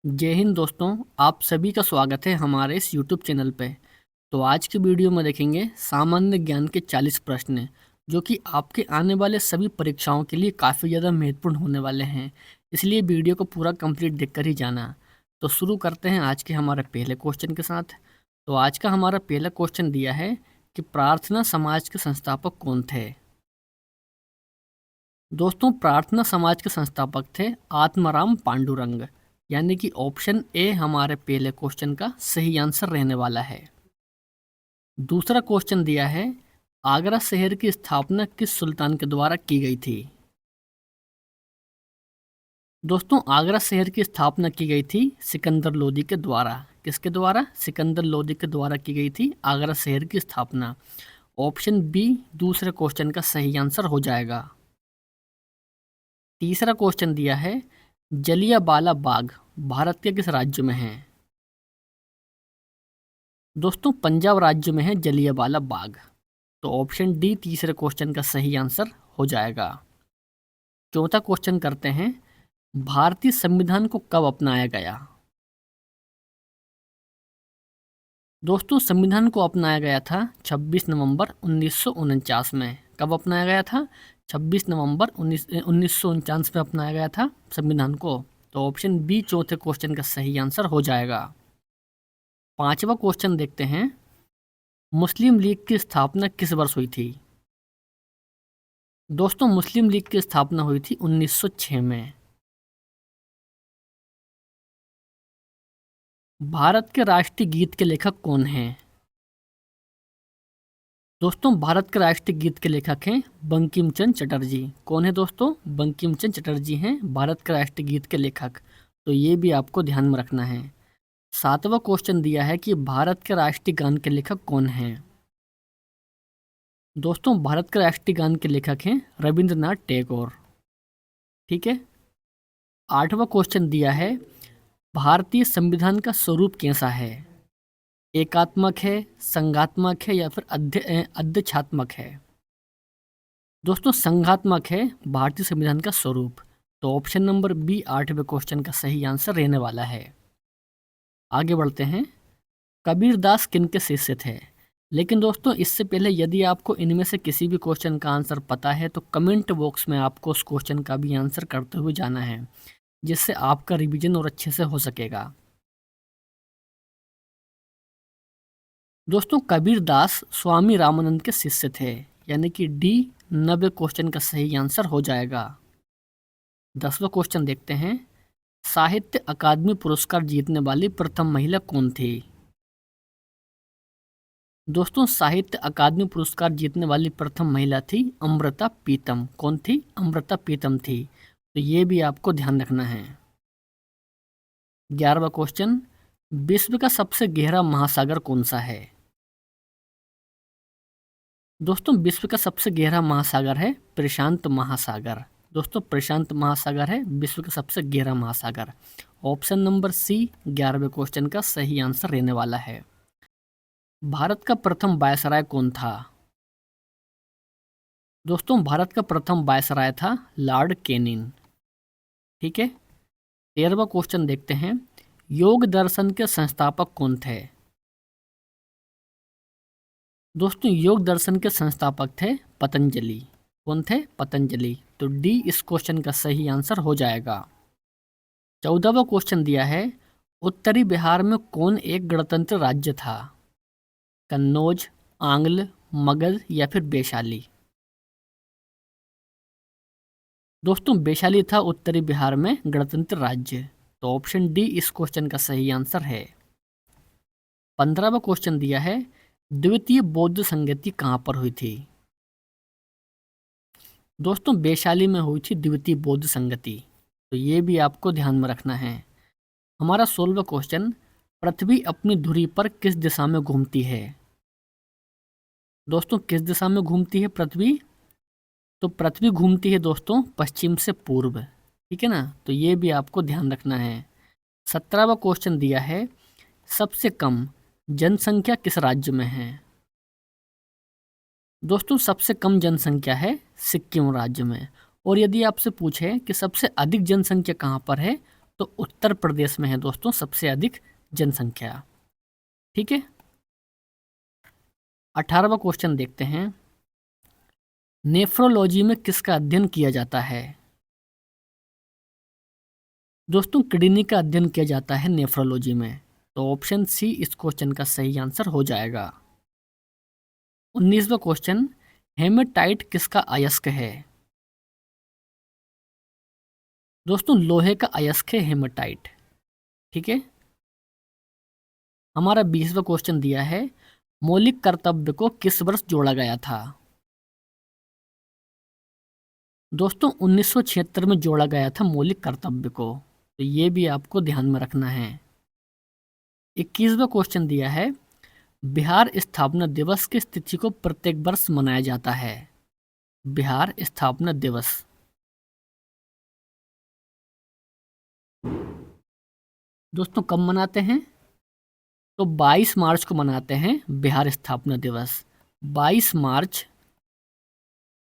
जय हिंद दोस्तों। आप सभी का स्वागत है हमारे इस यूट्यूब चैनल पे। तो आज की वीडियो में देखेंगे सामान्य ज्ञान के 40 प्रश्न जो कि आपके आने वाले सभी परीक्षाओं के लिए काफ़ी ज़्यादा महत्वपूर्ण होने वाले हैं। इसलिए वीडियो को पूरा कंप्लीट देखकर ही जाना। तो शुरू करते हैं आज के हमारे पहले क्वेश्चन के साथ। तो आज का हमारा पहला क्वेश्चन दिया है कि प्रार्थना समाज के संस्थापक कौन थे। दोस्तों, प्रार्थना समाज के संस्थापक थे आत्माराम पांडुरंग, यानी कि ऑप्शन ए हमारे पहले क्वेश्चन का सही आंसर रहने वाला है। दूसरा क्वेश्चन दिया है, आगरा शहर की स्थापना किस सुल्तान के द्वारा की गई थी। दोस्तों, आगरा शहर की स्थापना की गई थी सिकंदर लोदी के द्वारा। किसके द्वारा? सिकंदर लोदी के द्वारा की गई थी आगरा शहर की स्थापना। ऑप्शन बी दूसरे क्वेश्चन का सही आंसर हो जाएगा। तीसरा क्वेश्चन दिया है, जलियांवाला बाग भारत के किस राज्य में है। दोस्तों, पंजाब राज्य में है जलियांवाला बाग। तो ऑप्शन डी तीसरे क्वेश्चन का सही आंसर हो जाएगा। चौथा क्वेश्चन करते हैं, भारतीय संविधान को कब अपनाया गया। दोस्तों, संविधान को अपनाया गया था 26 नवंबर 1949 में। कब अपनाया गया था? 26 नवंबर 1949 में अपनाया गया था संविधान को। तो ऑप्शन बी चौथे क्वेश्चन का सही आंसर हो जाएगा। पांचवा क्वेश्चन देखते हैं, मुस्लिम लीग की स्थापना किस वर्ष हुई थी। दोस्तों, मुस्लिम लीग की स्थापना हुई थी 1906 में। भारत के राष्ट्रीय गीत के लेखक कौन हैं। दोस्तों, भारत के राष्ट्रीय गीत के लेखक हैं बंकिम चंद्र चटर्जी। कौन है दोस्तों? बंकिम चंद्र चटर्जी हैं भारत के राष्ट्रीय गीत के लेखक। तो ये भी आपको ध्यान में रखना है। सातवां क्वेश्चन दिया है कि भारत के राष्ट्रीय गान के लेखक कौन हैं। दोस्तों, भारत के राष्ट्रीय गान के लेखक हैं रविंद्रनाथ टैगोर। ठीक है। आठवां क्वेश्चन दिया है, भारतीय संविधान का स्वरूप कैसा है। एकात्मक है, संघात्मक है या फिर अध्यक्षात्मक है। दोस्तों, संघात्मक है भारतीय संविधान का स्वरूप। तो ऑप्शन नंबर बी आठवें क्वेश्चन का सही आंसर रहने वाला है। आगे बढ़ते हैं, कबीरदास किन के शिष्य थे। लेकिन दोस्तों, इससे पहले यदि आपको इनमें से किसी भी क्वेश्चन का आंसर पता है तो कमेंट बॉक्स में आपको उस क्वेश्चन का भी आंसर करते हुए जाना है, जिससे आपका रिवीजन और अच्छे से हो सकेगा। दोस्तों, कबीरदास स्वामी रामानंद के शिष्य थे, यानी कि डी 90 क्वेश्चन का सही आंसर हो जाएगा। 10वां क्वेश्चन देखते हैं, साहित्य अकादमी पुरस्कार जीतने वाली प्रथम महिला कौन थी। दोस्तों, साहित्य अकादमी पुरस्कार जीतने वाली प्रथम महिला थी अमृता प्रीतम। कौन थी? अमृता प्रीतम थी। तो ये भी आपको ध्यान रखना है। 11वां क्वेश्चन, विश्व का सबसे गहरा महासागर कौन सा है। दोस्तों, विश्व का सबसे गहरा महासागर है प्रशांत महासागर। दोस्तों, प्रशांत महासागर है विश्व का सबसे गहरा महासागर। ऑप्शन नंबर सी 11वें क्वेश्चन का सही आंसर रहने वाला है। भारत का प्रथम वायसराय कौन था। दोस्तों, भारत का प्रथम वायसराय था लॉर्ड कैनिंग। ठीक है। 13वां क्वेश्चन देखते हैं, योग दर्शन के संस्थापक कौन थे। दोस्तों, योग दर्शन के संस्थापक थे पतंजलि। कौन थे? पतंजलि। तो डी इस क्वेश्चन का सही आंसर हो जाएगा। 14वां क्वेश्चन दिया है, उत्तरी बिहार में कौन एक गणतंत्र राज्य था। कन्नौज, आंग्ल, मगध या फिर वैशाली। दोस्तों, वैशाली था उत्तरी बिहार में गणतंत्र राज्य। तो ऑप्शन डी इस क्वेश्चन का सही आंसर है। 15वां क्वेश्चन दिया है, द्वितीय बौद्ध संगति कहाँ पर हुई थी। दोस्तों, वैशाली में हुई थी द्वितीय बौद्ध संगति। तो ये भी आपको ध्यान में रखना है। हमारा 16वां क्वेश्चन, पृथ्वी अपनी धुरी पर किस दिशा में घूमती है। दोस्तों, किस दिशा में घूमती है पृथ्वी? तो पृथ्वी घूमती है दोस्तों पश्चिम से पूर्व। ठीक है ना। तो ये भी आपको ध्यान रखना है। 17वां क्वेश्चन दिया है, सबसे कम जनसंख्या किस राज्य में है। दोस्तों, सबसे कम जनसंख्या है सिक्किम राज्य में। और यदि आपसे पूछे कि सबसे अधिक जनसंख्या कहाँ पर है, तो उत्तर प्रदेश में है दोस्तों सबसे अधिक जनसंख्या। ठीक है, 18वां क्वेश्चन देखते हैं। नेफ्रोलॉजी में किसका अध्ययन किया जाता है? दोस्तों किडनी का अध्ययन किया जाता है नेफ्रोलॉजी में, तो ऑप्शन सी इस क्वेश्चन का सही आंसर हो जाएगा। 19वां क्वेश्चन, हेमेटाइट किसका अयस्क है? दोस्तों लोहे का अयस्क है हेमेटाइट। ठीक है, हमारा 20वां क्वेश्चन दिया है, मौलिक कर्तव्य को किस वर्ष जोड़ा गया था? दोस्तों 1976 में जोड़ा गया था मौलिक कर्तव्य को, तो ये भी आपको ध्यान में रखना है। 21वां क्वेश्चन दिया है, बिहार स्थापना दिवस किस तिथि को प्रत्येक वर्ष मनाया जाता है? बिहार स्थापना दिवस दोस्तों कब मनाते हैं? तो 22 मार्च को मनाते हैं बिहार स्थापना दिवस। 22 मार्च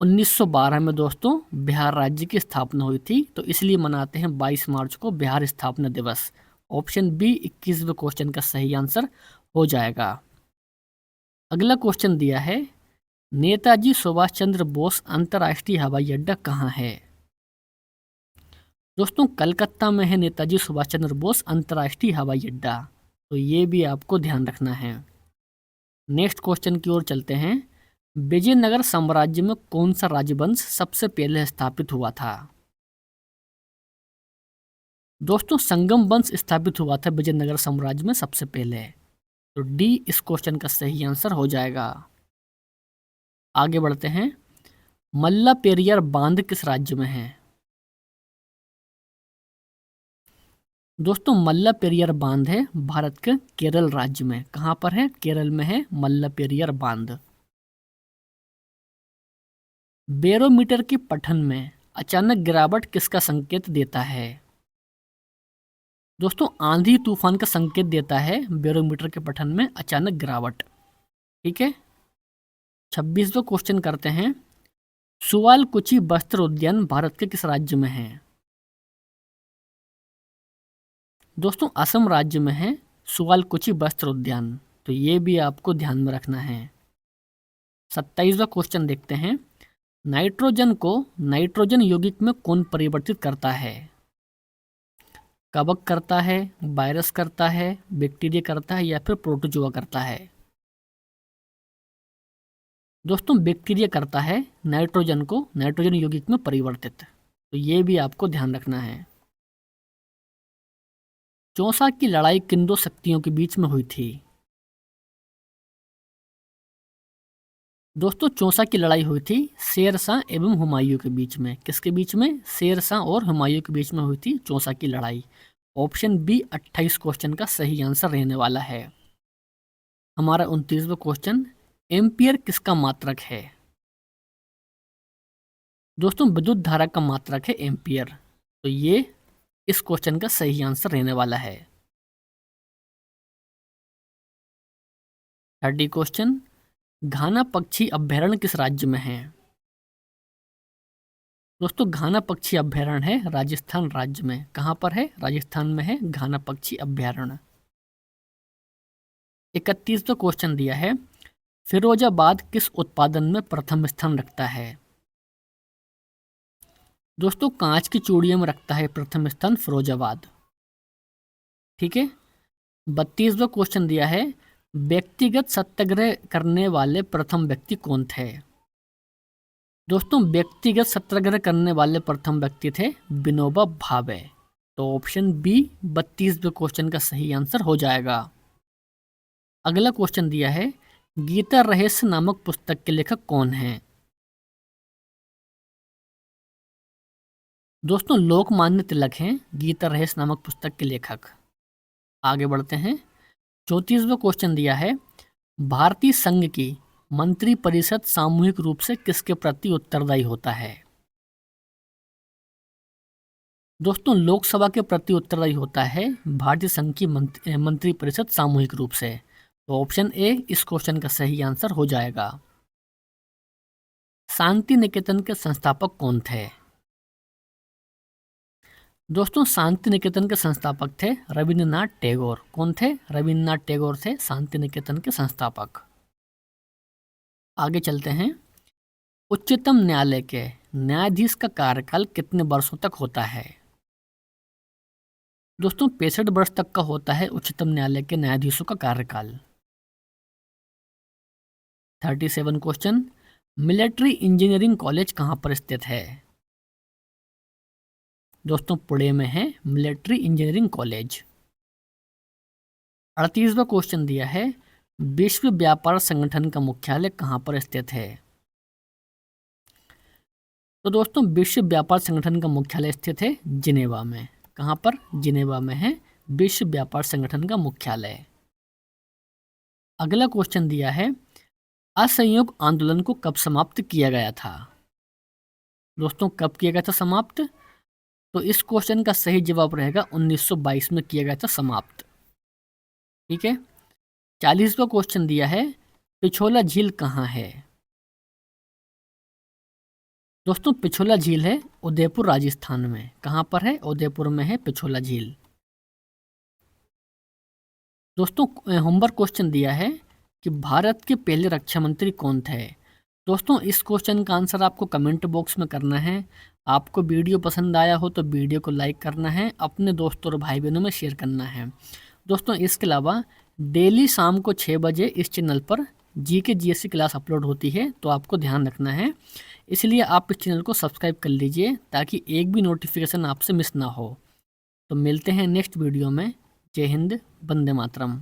1912 में दोस्तों बिहार राज्य की स्थापना हुई थी, तो इसलिए मनाते हैं 22 मार्च को बिहार स्थापना दिवस। ऑप्शन बी 21वें क्वेश्चन का सही आंसर हो जाएगा। अगला क्वेश्चन दिया है, नेताजी सुभाष चंद्र बोस अंतर्राष्ट्रीय हवाई अड्डा कहाँ है? दोस्तों कलकत्ता में है नेताजी सुभाष चंद्र बोस अंतर्राष्ट्रीय हवाई अड्डा, तो ये भी आपको ध्यान रखना है। नेक्स्ट क्वेश्चन की ओर चलते हैं। विजयनगर साम्राज्य में कौन सा राजवंश सबसे पहले स्थापित हुआ था? दोस्तों संगम वंश स्थापित हुआ था विजयनगर साम्राज्य में सबसे पहले, तो डी इस क्वेश्चन का सही आंसर हो जाएगा। आगे बढ़ते हैं। मल्ला पेरियार बांध किस राज्य में है? दोस्तों मल्ला पेरियार बांध है भारत के केरल राज्य में। कहाँ पर है? केरल में है मल्ला पेरियार बांध। बैरोमीटर के पठन में अचानक गिरावट किसका संकेत देता है? दोस्तों आंधी तूफान का संकेत देता है बैरोमीटर के पठन में अचानक गिरावट। ठीक है, 26वां क्वेश्चन करते हैं। सुवालकुची वस्त्र उद्यान भारत के किस राज्य में है? दोस्तों असम राज्य में है सुवालकुची वस्त्र उद्यान, तो ये भी आपको ध्यान में रखना है। 27वां क्वेश्चन देखते हैं। नाइट्रोजन को नाइट्रोजन यौगिक में कौन परिवर्तित करता है? कवक करता है, वायरस करता है, बैक्टीरिया करता है या फिर प्रोटोजोआ करता है? दोस्तों बैक्टीरिया करता है नाइट्रोजन को नाइट्रोजन यौगिक में परिवर्तित, तो ये भी आपको ध्यान रखना है। चौसा की लड़ाई किन दो शक्तियों के बीच में हुई थी? दोस्तों चौसा की लड़ाई हुई थी शेर शाह एवं हुमायूं के बीच में। किसके बीच में? शेर शाह और हुमायूं के बीच में हुई थी चौसा की लड़ाई। ऑप्शन बी 28 क्वेश्चन का सही आंसर रहने वाला है। हमारा 29वां क्वेश्चन, एम्पियर किसका मात्रक है? दोस्तों विद्युत धारा का मात्रक है एम्पियर, तो ये इस क्वेश्चन का सही आंसर रहने वाला है। 30 क्वेश्चन, घाना पक्षी अभ्यारण्य किस राज्य में है? दोस्तों घाना पक्षी अभ्यारण्य है राजस्थान राज्य में। कहाँ पर है? राजस्थान में है घाना पक्षी अभ्यारण्य। 31वां क्वेश्चन दिया है, फिरोजाबाद किस उत्पादन में प्रथम स्थान रखता है? दोस्तों कांच की चूड़ियों में रखता है प्रथम स्थान फिरोजाबाद। ठीक है, 32वां क्वेश्चन दिया है, व्यक्तिगत सत्याग्रह करने वाले प्रथम व्यक्ति कौन थे? दोस्तों व्यक्तिगत सत्याग्रह करने वाले प्रथम व्यक्ति थे विनोबा भावे, तो ऑप्शन बी 32वें क्वेश्चन का सही आंसर हो जाएगा। अगला क्वेश्चन दिया है, गीता रहस्य नामक पुस्तक के लेखक कौन हैं? दोस्तों लोकमान्य तिलक हैं गीता रहस्य नामक पुस्तक के लेखक। आगे बढ़ते हैं। 34वां क्वेश्चन दिया है, भारतीय संघ की मंत्री परिषद सामूहिक रूप से किसके प्रति उत्तरदायी होता है? दोस्तों लोकसभा के प्रति उत्तरदायी होता है भारतीय संघ की मंत्री परिषद सामूहिक रूप से, तो ऑप्शन ए इस क्वेश्चन का सही आंसर हो जाएगा। शांति निकेतन के संस्थापक कौन थे? दोस्तों शांति निकेतन के संस्थापक थे रविंद्रनाथ टैगोर। कौन थे? रविंद्रनाथ टैगोर थे शांति निकेतन के संस्थापक। आगे चलते हैं। उच्चतम न्यायालय के न्यायाधीश का कार्यकाल कितने वर्षों तक होता है? दोस्तों 65 वर्ष तक का होता है उच्चतम न्यायालय के न्यायाधीशों का कार्यकाल। 37 क्वेश्चन। मिलिट्री इंजीनियरिंग कॉलेज कहाँ पर स्थित है? दोस्तों पुणे में है मिलिट्री इंजीनियरिंग कॉलेज। 38वां क्वेश्चन दिया है, विश्व व्यापार संगठन का मुख्यालय कहाँ पर स्थित है? तो दोस्तों विश्व व्यापार संगठन का मुख्यालय स्थित है जिनेवा में। कहाँ पर? जिनेवा में है विश्व व्यापार संगठन का मुख्यालय। अगला क्वेश्चन दिया है, असहयोग आंदोलन को कब समाप्त किया गया था? दोस्तों कब किया गया था समाप्त? तो इस क्वेश्चन का सही जवाब रहेगा 1922 में किया गया था समाप्त। ठीक है। 40वां क्वेश्चन दिया है, पिछोला झील कहाँ है? दोस्तों पिछोला झील है उदयपुर राजस्थान में। कहाँ पर है? उदयपुर में है पिछोला झील। दोस्तों होमवर्क क्वेश्चन दिया है कि भारत के पहले रक्षा मंत्री कौन थे? दोस्तों इस क्वेश्चन का आंसर आपको कमेंट बॉक्स में करना है। आपको वीडियो पसंद आया हो तो वीडियो को लाइक करना है, अपने दोस्तों और भाई बहनों में शेयर करना है। दोस्तों इसके अलावा डेली शाम को 6 बजे इस चैनल पर जीके जीएससी क्लास अपलोड होती है, तो आपको ध्यान रखना है। इसलिए आप इस चैनल को सब्सक्राइब कर लीजिए ताकि एक भी नोटिफिकेशन आपसे मिस ना हो। तो मिलते हैं नेक्स्ट वीडियो में। जय हिंद, वंदे मातरम।